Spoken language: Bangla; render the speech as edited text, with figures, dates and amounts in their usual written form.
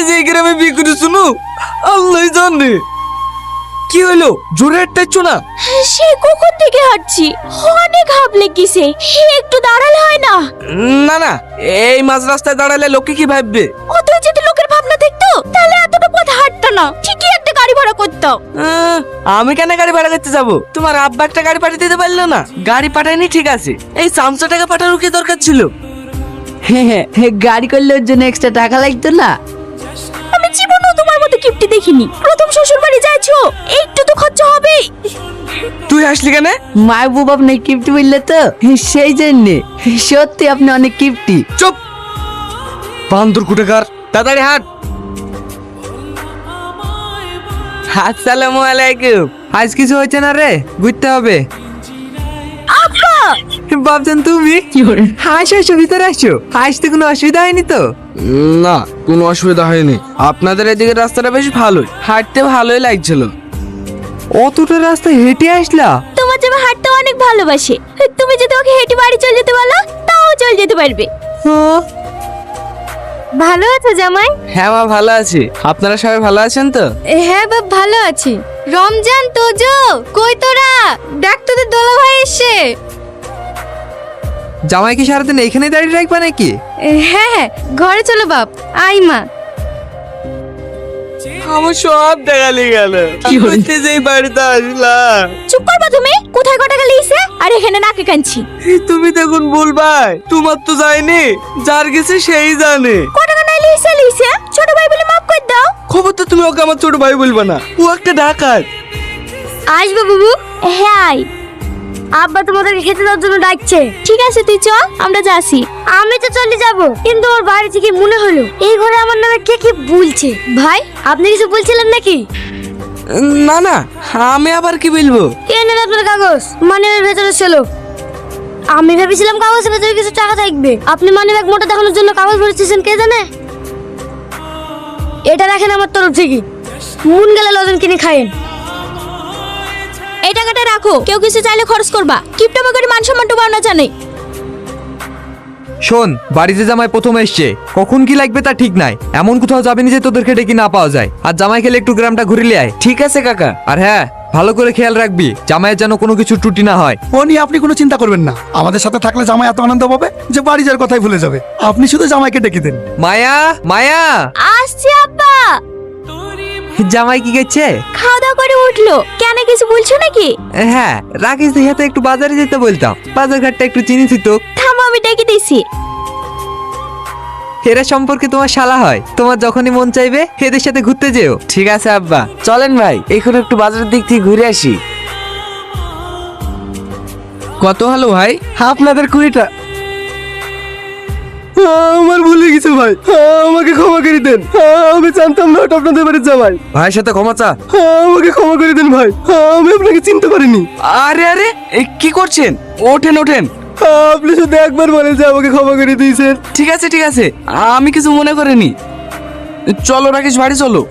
যে গ্রামে বিয়ে করে শুনো আল্লাহ জানে। কি হলো, জোরে হাঁটতেছ না? সে কখন থেকে হাঁটছি, অনেক হাঁপ লেগেছে, একটু দাঁড়ালে হয় না? না না, এই মাঝ রাস্তায় দাঁড়ালে লোকে কি ভাববে? অত যদি লোকের ভাবনা দেখতো তাহলে এতটা পথ হাঁটতো না, ঠিকই একটা গাড়ি ভাড়া করতো। আমি কেন গাড়ি ভাড়া করতে যাবো? তোমার আব্বা একটা গাড়ি পাঠিয়ে দিতে পারলো না? গাড়ি পাঠায়নি ঠিক আছে, এই 500 টাকা পাঠানোর কি দরকার ছিল? হ্যাঁ, গাড়ি করলে ওর জন্য এক্সট্রা টাকা লাগতো না? আমি জীবনেও তোমার মতো কিপটি দেখিনি। প্রথম শ্বশুর বাড়ি যাইছো, একটু তো খরচা হবে। তুই আসলি কেন? মাহবুব আপনি কিপ্টি বললে তো, সেই জন্যে। সত্যি আপনি অনেক কিপ্টি। চুপ, বান্দর কুটেকার, তাড়াতাড়ি হাঁট। আসসালামু আলাইকুম। আজ কিছু হয়েছে না রে, ঘুরতে হবে। আব্বা, বাপজান তুমি আসো আসো, ভিতরে আসো। আসতে কোনো অসুবিধা হয়নি তো? না, কোনো অসুবিধা হয়নি। আপনাদের এদিকে রাস্তাটা বেশ ভালোই, হাঁটতে ভালোই লাগছিল। অতটা রাস্তা হেঁটে আসলা? তোমার জামাই হাঁটতে অনেক ভালোবাসে, তুমি যদি ওকে হেঁটে বাড়ি চলে যেতে বলো তাও চলে যেতে পারবে। ভালো আছো জামাই? হ্যাঁ মা, ভালো আছি। আপনারা সবাই ভালো আছেন তো? হ্যাঁ বাপ, ভালো আছি। রমজান তোজো কই তোরা? দেখ তোদের দোলা ভাই এসে। জামাই কি সারাদিন এখানে দাঁড়িয়ে রাখবা নাকি? হ্যাঁ, ঘরে চলো বাপ। আই মা। আমার সব দেখালি গেল, কি করতে যেই বাড়িতে আসলাম। চুপ করবা তুমি, কোথায় কটা গেলে ইসে আর এখানে নাকে কানছি। তুমি দেখুন বলবাই, তোমার তো যায়নি, যার গেছে সেই জানে। কটা কানা লিসে লিসে, ছোট ভাই বলে মাফ করে দাও। খবর তো তুমি ওকে আমার ছোট ভাই বলবা না, ও একটা ডাকাত। আসবে বাবু। হ্যাঁ আয়। আব্বা তোমাদেরকে খেতে দেওয়ার জন্য ডাকছে। ঠিক আছে তুই চ, আমরা যাচ্ছি। আমি তো চলে যাব, কিন্তু ওর বাড়ি থেকে মনে হলো এই ঘরে আমার নামে কে কি বলছে। ভাই, আপনি কিছু বলছিলেন নাকি? না না, আমি আবার কি বলবো? এই নেন আপনার কাগজ, মানিব্যাগের ভেতরে ছিল। আমি ভেবেছিলাম কাগজের ভেতরে কিছু টাকা থাকবে। আপনি মানিব্যাগ মোটা দেখানোর জন্য কাগজ ভরেছেন, কে জানে। এটা রাখেন আমার তরফ থেকে, মন গেলে লজেন কিনে খায়েন। এই টাকাটা রাখো, কেউ কিছু চাইলে খরচ করবা। কিপটা করে মান সম্মান ডুবাও না জানে। শোন, বাড়িতে জামাই প্রথম এসছে, কখন কি লাগবে তা ঠিক নাই। এমন কোথাও যাবি না যে তোদেরকে ডেকে না পাওয়া যায়। আর জামাই খেলে একটু গ্রামটা ঘুরিলে আয়। ঠিক আছে কাকা। আর হ্যাঁ, ভালো করে খেয়াল রাখবি জামাইয়ের যেন কোনো কিছু ত্রুটি না হয়। ও নিয়ে আপনি কোনো চিন্তা করবেন না। আমাদের সাথে থাকলে জামাই এত আনন্দ পাবে যে বাড়ি যাওয়ার কথাই ভুলে যাবে। আপনি শুধু জামাইকে ডেকে দেন। মায়া, মায়া, আসছি আব্বা। জামাই কি করছে? খাওয়া দাওয়া করে উঠলো। কেন, কিছু বলছো নাকি? হ্যাঁ, রাকেশ দিহাতে একটু বাজারে যেতে বলতাম, বাজার ঘাটটা একটু চিনিস তো। থামো, আমি ডেকে দিছি। এরা সম্পর্কে তোমার শালা হয়, তোমার যখনই মন চাইবে এদের সাথে ঘুরতে যেও। ঠিক আছে আব্বা, চলেন ভাই, এখন একটু বাজারের দিক থেকে ঘুরে আসি। কত হলো ভাই? আপনাদের 20টা। আমার ভুলে গেছে ভাই, আমাকে ক্ষমা করে দেন। আমি জানতাম না ওটা আপনাদের বাড়ির জামাই। ভাইয়ের সাথে ক্ষমা চা। আমাকে ক্ষমা করে দেন ভাই, আমি আপনাকে চিনতে পারিনি। আরে আরে, কি করছেন? ওঠেন ওঠেন। আপনি শুধু একবার বলেন যে আমাকে ক্ষমা করে দিয়েছেন। ঠিক আছে ঠিক আছে, আমি কিছু মনে করিনি। চলো রাকেশ, বাড়ি চলো।